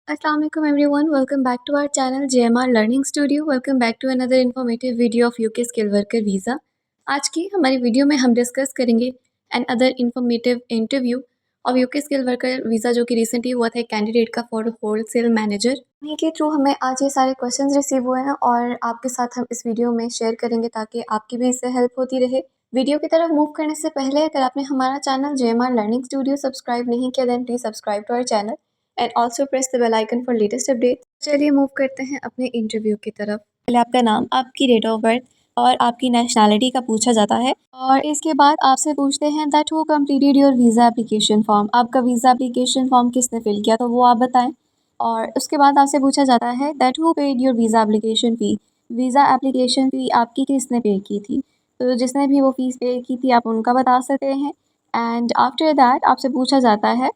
Assalamu alaikum everyone. Welcome back to our channel JMR Learning Studio. Welcome back to another informative video of UK Skill Worker Visa. आज की हमारी video में हम discuss करेंगे another informative interview of UK skill worker visa जो कि recently हुआ था एक कैंडिडेट का फॉर होलसेल मैनेजर। इन्हीं के थ्रू हमें आज ये सारे क्वेश्चंस रिसीव हुए हैं और आपके साथ हम इस वीडियो में शेयर करेंगे ताकि आपकी भी इससे हेल्प होती रहे। वीडियो की तरफ मूव करने से पहले अगर आपने हमारा channel JMR learning studio subscribe नहीं किया then please subscribe to our channel and also press the bell icon for latest update. चलिए मूव करते हैं अपने इंटरव्यू की तरफ। पहले आपका नाम, आपकी डेट ऑफ बर्थ और आपकी नेशनैलिटी का पूछा जाता है और इसके बाद आपसे पूछते हैं that who completed your visa application form. आपका वीज़ा एप्लीकेशन फॉर्म किसने फिल किया तो वो आप बताएं। और उसके बाद आपसे पूछा जाता है that who paid your visa application fee. Visa application fee आपकी किसने पे की थी, तो जिसने भी वो फ़ीस पे की थी आप उनका बता सकते हैं। एंड आफ्टर दैट आपसे पूछा जाता है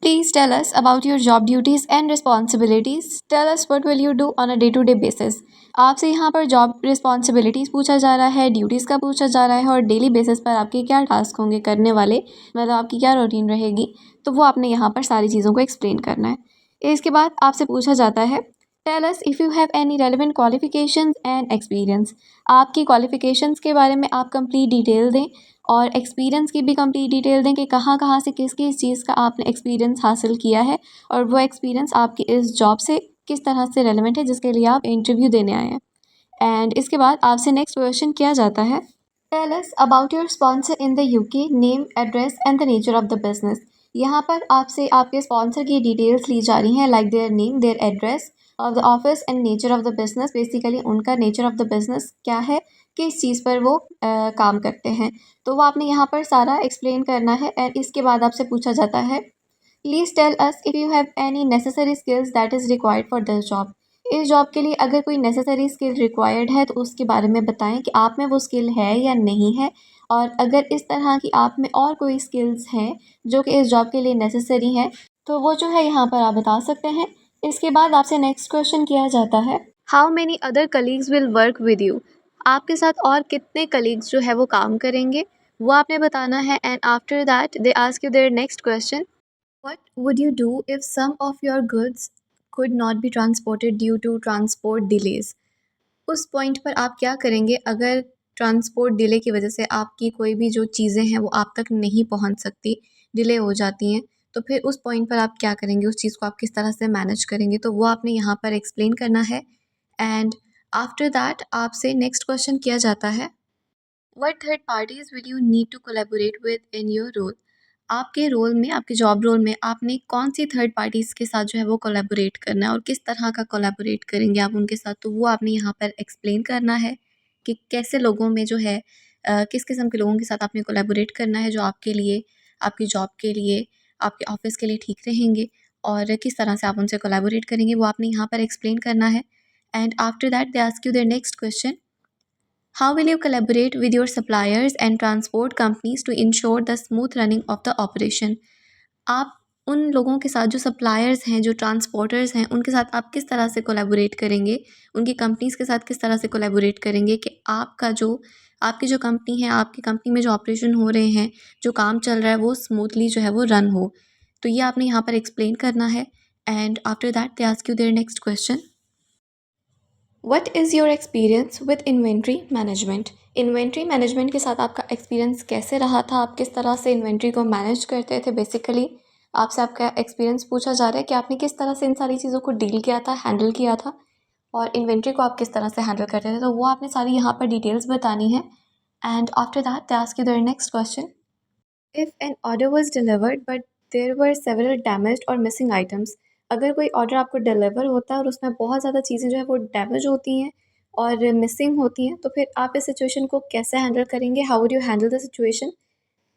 Please tell us about your job duties and responsibilities. Tell us what will you do on a day-to-day basis. आपसे यहाँ पर जॉब रिस्पॉन्सिबिलिटीज़ पूछा जा रहा है, ड्यूटीज़ का पूछा जा रहा है और डेली बेसिस पर आपके क्या टास्क होंगे करने वाले, मतलब आपकी क्या रूटीन रहेगी, तो वो आपने यहाँ पर सारी चीज़ों को एक्सप्लेन करना है। इसके बाद आपसे पूछा जाता है tell us if you have any relevant qualifications and experience. आपकी क्वालिफिकेशंस के बारे में आप कंप्लीट डिटेल दें और एक्सपीरियंस की भी कंप्लीट डिटेल दें कि कहाँ कहाँ से किस किस चीज़ का आपने एक्सपीरियंस हासिल किया है और वो एक्सपीरियंस आपकी इस जॉब से किस तरह से रेलेवेंट है जिसके लिए आप इंटरव्यू देने आए हैं। एंड इसके बाद आपसे नेक्स्ट क्वेश्चन किया जाता है tell us about your sponsor in the UK, name, address and the nature of the business. यहाँ पर आपसे आपके स्पॉन्सर की डिटेल्स ली जा रही हैं like their name, their address of the office and nature of the business. Basically उनका nature of the business क्या है, किस चीज़ पर वो काम करते हैं, तो वो आपने यहाँ पर सारा एक्सप्लेन करना है। एंड इसके बाद आपसे पूछा जाता है please tell us if you have any necessary skills that is required for this job. इस जॉब के लिए अगर कोई नेसेसरी स्किल रिक्वायर्ड है तो उसके बारे में बताएं कि आप में वो स्किल है या नहीं है, और अगर इस तरह की आप में और कोई स्किल्स हैं जो कि इस जॉब के लिए नेसेसरी हैं तो वो जो है यहाँ पर आप बता सकते हैं। इसके बाद आपसे नेक्स्ट क्वेश्चन किया जाता है how many other colleagues will work with you. आपके साथ और कितने कलीग्स जो है वो काम करेंगे वो आपने बताना है। And after that they ask you their next question What would you do if some of your goods could not be transported due to transport delays? उस पॉइंट पर आप क्या करेंगे अगर ट्रांसपोर्ट डिले की वजह से आपकी कोई भी जो चीज़ें हैं वो आप तक नहीं पहुंच सकती, डिले हो जाती हैं, तो फिर उस पॉइंट पर आप क्या करेंगे, उस चीज़ को आप किस तरह से मैनेज करेंगे, तो वो आपने यहाँ पर एक्सप्लेन करना है। एंड आफ्टर दैट आपसे नेक्स्ट क्वेश्चन किया जाता है What third parties will you need to collaborate with in your role? आपके रोल में, आपके जॉब रोल में आपने कौन सी थर्ड पार्टीज़ के साथ जो है वो कोलैबोरेट करना है और किस तरह का कोलैबोरेट करेंगे आप उनके साथ, तो वो आपने यहाँ पर एक्सप्लेन करना है कि कैसे लोगों में जो है किस किस्म के लोगों के साथ आपने कोलैबोरेट करना है जो आपके लिए, आपकी जॉब के लिए, आपके ऑफिस के लिए ठीक रहेंगे और किस तरह से आप उनसे कोलैबोरेट करेंगे वो आपने यहाँ पर एक्सप्लेन करना है। And after that they ask you their next question How will you collaborate with your suppliers and transport companies to ensure the smooth running of the operation? आप उन लोगों के साथ जो सप्लायर्स हैं, जो ट्रांसपोर्टर्स हैं, उनके साथ आप किस तरह से कोलैबोरेट करेंगे, उनकी कंपनीज़ के साथ किस तरह से कोलैबोरेट करेंगे कि आपकी जो कंपनी है, आपकी कंपनी में जो ऑपरेशन हो रहे हैं, जो काम चल रहा है वो स्मूथली जो है वो रन हो, तो ये आपने यहाँ पर एक्सप्लेन करना है। And after that they ask you their next question What is your experience with inventory management? Inventory management के साथ आपका एक्सपीरियंस कैसे रहा था, आप किस तरह से इन्वेंट्री को मैनेज करते थे। बेसिकली आपसे आपका एक्सपीरियंस पूछा जा रहा है कि आपने किस तरह से इन सारी चीज़ों को डील किया था, हैंडल किया था, और इन्वेंट्री को आप किस तरह से हैंडल करते थे, तो वो आपने सारी यहाँ पर डिटेल्स बतानी है। And after that they ask you their next question if an order was delivered but there were several damaged और मिसिंग आइटम्स। अगर कोई ऑर्डर आपको डिलीवर होता है और उसमें बहुत ज़्यादा चीज़ें जो है वो डैमेज होती हैं और मिसिंग होती हैं, तो फिर आप इस सिचुएशन को कैसे हैंडल करेंगे, how would you handle the situation.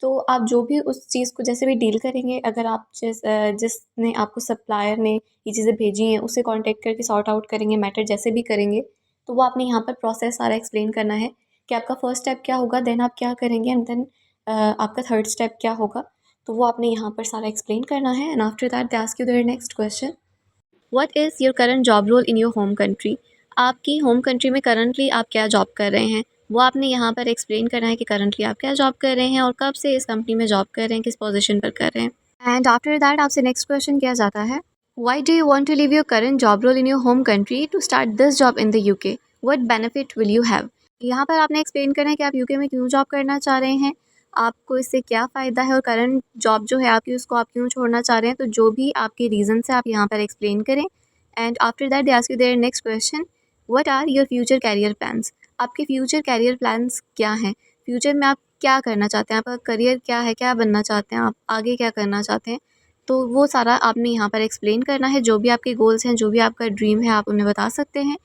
तो आप जो भी उस चीज़ को जैसे भी डील करेंगे, अगर आप जिसने आपको सप्लायर ने ये चीज़ें भेजी हैं उससे कांटेक्ट करके सॉर्ट आउट करेंगे, मैटर जैसे भी करेंगे, तो वो आपने यहाँ पर प्रोसेस सारा एक्सप्लेन करना है कि आपका फर्स्ट स्टेप क्या होगा, देन आप क्या करेंगे, एंड देन आपका थर्ड स्टेप क्या होगा, तो वो आपने यहाँ पर सारा एक्सप्लेन करना है। And after that they ask you their next question what is your current job role in your home country. आपकी होम कंट्री में करंटली आप क्या जॉब कर रहे हैं, वो आपने यहाँ पर एक्सप्लेन करना है कि करंटली आप क्या जॉब कर रहे हैं और कब से इस कंपनी में जॉब कर रहे हैं, किस पोजीशन पर कर रहे हैं। एंड आफ्टर दैट आपसे नेक्स्ट क्वेश्चन किया जाता है Why do you want to leave your current job role in your home country to start this job in the UK? What benefit will you have? यहाँ पर आपने explain करना है कि आप यूके में क्यों जॉब करना चाह रहे हैं, आपको इससे क्या फ़ायदा है और करंट जॉब जो है आपकी उसको आप क्यों छोड़ना चाह रहे हैं। तो जो भी आपके रीज़न है आप यहाँ पर एक्सप्लेन करें। And after that they ask you their next question, what are your future career plans? आपके फ्यूचर कैरियर प्लान्स क्या हैं? फ्यूचर में आप क्या करना चाहते हैं, आपका करियर क्या है, क्या बनना चाहते हैं, आप आगे क्या करना चाहते हैं? तो वो सारा आपने यहाँ पर एक्सप्लेन करना है। जो भी आपके गोल्स हैं, जो भी आपका ड्रीम है, आप उन्हें बता सकते हैं।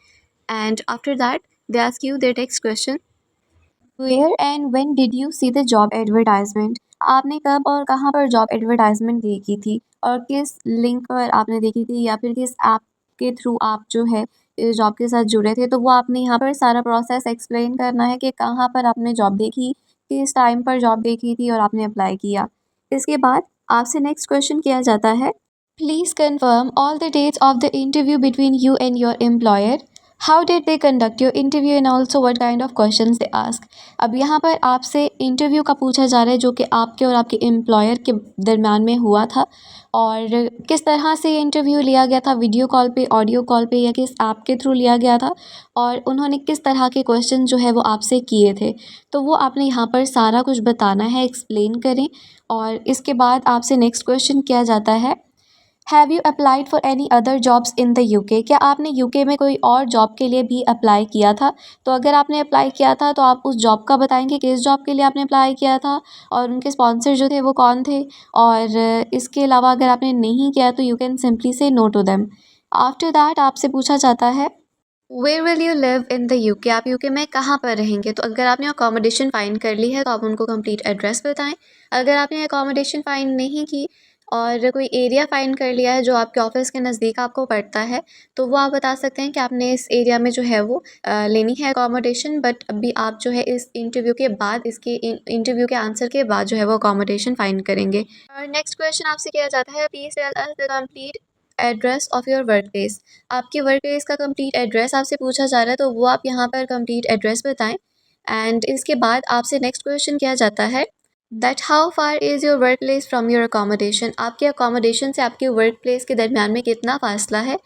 And after that they ask you their next question, where and when did you see the job advertisement? आपने कब और कहाँ पर जॉब एडवर्टाइजमेंट देखी थी और किस लिंक पर आपने देखी थी या फिर किस ऐप के थ्रू आप जो है इस जॉब के साथ जुड़े थे? तो वो आपने यहाँ पर सारा प्रोसेस एक्सप्लेन करना है कि कहाँ पर आपने जॉब देखी, किस टाइम पर जॉब देखी थी और आपने अप्लाई किया। इसके बाद आपसे नेक्स्ट क्वेश्चन किया जाता है, please confirm all the dates of the interview between you and your employer. How did they conduct your interview and also what kind of questions they ask? अब यहाँ पर आपसे इंटरव्यू का पूछा जा रहा है जो कि आपके और आपके एम्प्लॉयर के दरम्यान में हुआ था, और किस तरह से ये इंटरव्यू लिया गया था, वीडियो कॉल पे, ऑडियो कॉल पे या किस ऐप के थ्रू लिया गया था, और उन्होंने किस तरह के क्वेश्चन जो है वो आपसे किए थे। तो वो आपने यहाँ पर सारा कुछ बताना है, एक्सप्लेन करें। और इसके बाद आपसे नेक्स्ट क्वेश्चन किया जाता है, have you applied for any other jobs in the UK? क्या आपने यूके में कोई और जॉब के लिए भी अप्लाई किया था? तो अगर आपने अप्लाई किया था तो आप उस जॉब का बताएंगे, किस जॉब के लिए आपने अप्लाई किया था और उनके स्पॉन्सर जो थे वो कौन थे। और इसके अलावा अगर आपने नहीं किया तो you can simply say no to them. After that आपसे पूछा जाता है, where will you live in the UK? आप यूके में कहाँ पर रहेंगे? तो अगर आपने अकोमोडेशन फाइंड कर ली है तो आप उनको कंप्लीट एड्रेस बताएं। अगर आपने अकोमोडेशन फाइंड नहीं की और कोई एरिया फाइंड कर लिया है जो आपके ऑफिस के नज़दीक आपको पड़ता है, तो वो आप बता सकते हैं कि आपने इस एरिया में जो है वो लेनी है अकोमोडेशन, बट अभी आप जो है इस इंटरव्यू के बाद, इसके इंटरव्यू के आंसर के बाद जो है वो अकोमोडेशन फाइंड करेंगे। और नेक्स्ट क्वेश्चन आपसे किया जाता है, please tell us the complete address of your work place. आपके वर्क प्लेस का कंप्लीट एड्रेस आपसे पूछा जा रहा है, तो वो आप यहाँ पर कंप्लीट एड्रेस बताएं। एंड इसके बाद आपसे नेक्स्ट क्वेश्चन किया जाता है, that how far is your work place from your accommodation? आपके अकोमोडेशन से आपके वर्क प्लेस के दरमियान में कितना फासला है?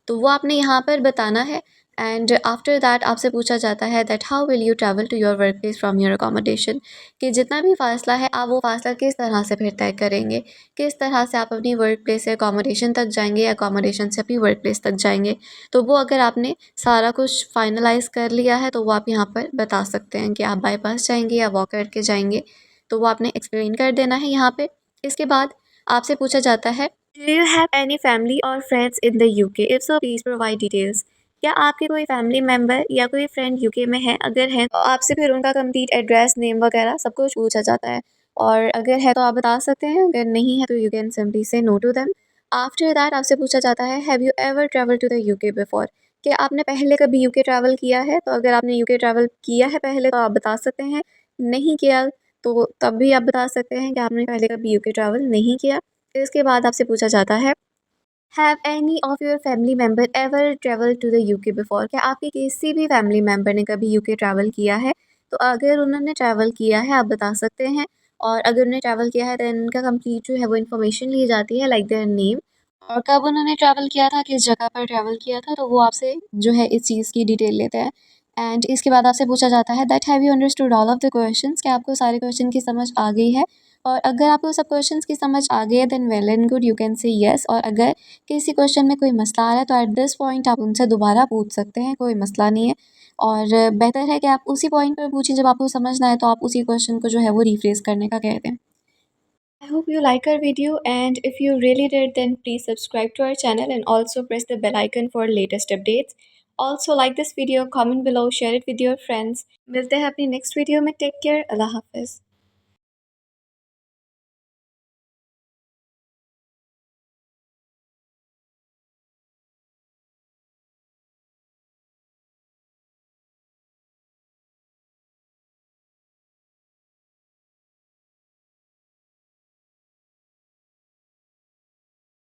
तो वो आपने यहाँ पर बताना है। एंड आफ्टर दैट आपसे पूछा जाता है, that how will you travel to your work place from your accommodation? कि जितना भी फासला है आप वो फासला किस तरह से फिर तय करेंगे, किस तरह से आप अपनी वर्क प्लेस से अकोमोडेशन तक जाएंगे या अकोमोडेशन से अपनी वर्क प्लेस तक जाएंगे। तो वो अगर आपने सारा कुछ फाइनलाइज कर लिया है तो वो आप यहाँ पर बता सकते हैं कि आप बाई बस जाएंगे या वॉक करके जाएंगे। तो वो आपने एक्सप्लेन कर देना है यहाँ पे। इसके बाद आपसे पूछा जाता है, do you have any family और friends in the UK? If so please provide details. क्या आपके कोई फैमिली मेम्बर या कोई फ्रेंड यूके में है? अगर है तो आपसे फिर उनका कंप्लीट एड्रेस, नेम वगैरह सब कुछ पूछा जाता है। और अगर है तो आप बता सकते हैं, अगर नहीं है तो you can simply say no to them. After that आपसे पूछा जाता है, have you ever travel to the UK before? क्या आपने पहले कभी यूके ट्रैवल किया है? तो अगर आपने यूके ट्रैवल किया है पहले तो आप बता सकते हैं, नहीं किया तो तब भी आप बता सकते हैं कि आपने पहले कभी यूके ट्रैवल नहीं किया। इसके बाद आपसे पूछा जाता है, have any of your family member ever travel to the UK before? क्या आपके किसी भी फैमिली मेम्बर ने कभी यूके ट्रैवल किया है? तो अगर उन्होंने ट्रैवल किया है आप बता सकते हैं। और अगर उन्होंने ट्रैवल किया है तो उनका कंप्लीट जो है वो इन्फॉर्मेशन ली जाती है, लाइक देयर नेम और कब उन्होंने ट्रैवल किया था, किस जगह पर ट्रैवल किया था, तो वो आपसे जो है इस चीज़ की डिटेल लेते हैं। एंड इसके बाद आपसे पूछा जाता है, that have you understood all of the questions? क्या आपको सारे क्वेश्चन की समझ आ गई है? और अगर आपको सब क्वेश्चंस की समझ आ गई है then well and good, you can say yes. और अगर किसी क्वेश्चन में कोई मसला आ रहा है तो एट दिस पॉइंट आप उनसे दोबारा पूछ सकते हैं, कोई मसला नहीं है। और बेहतर है कि आप उसी पॉइंट पर पूछें जब आपको समझना है, तो आप उसी क्वेश्चन को जो है वो रिफ्रेस करने का कहते हैं। I hope you like our video, and if you really did then please subscribe to our channel and also press the bell icon for latest updates. Also like this video, comment below, share it with your friends. मिलते हैं अपनी next video में, take care, अल्लाह हाफिज़।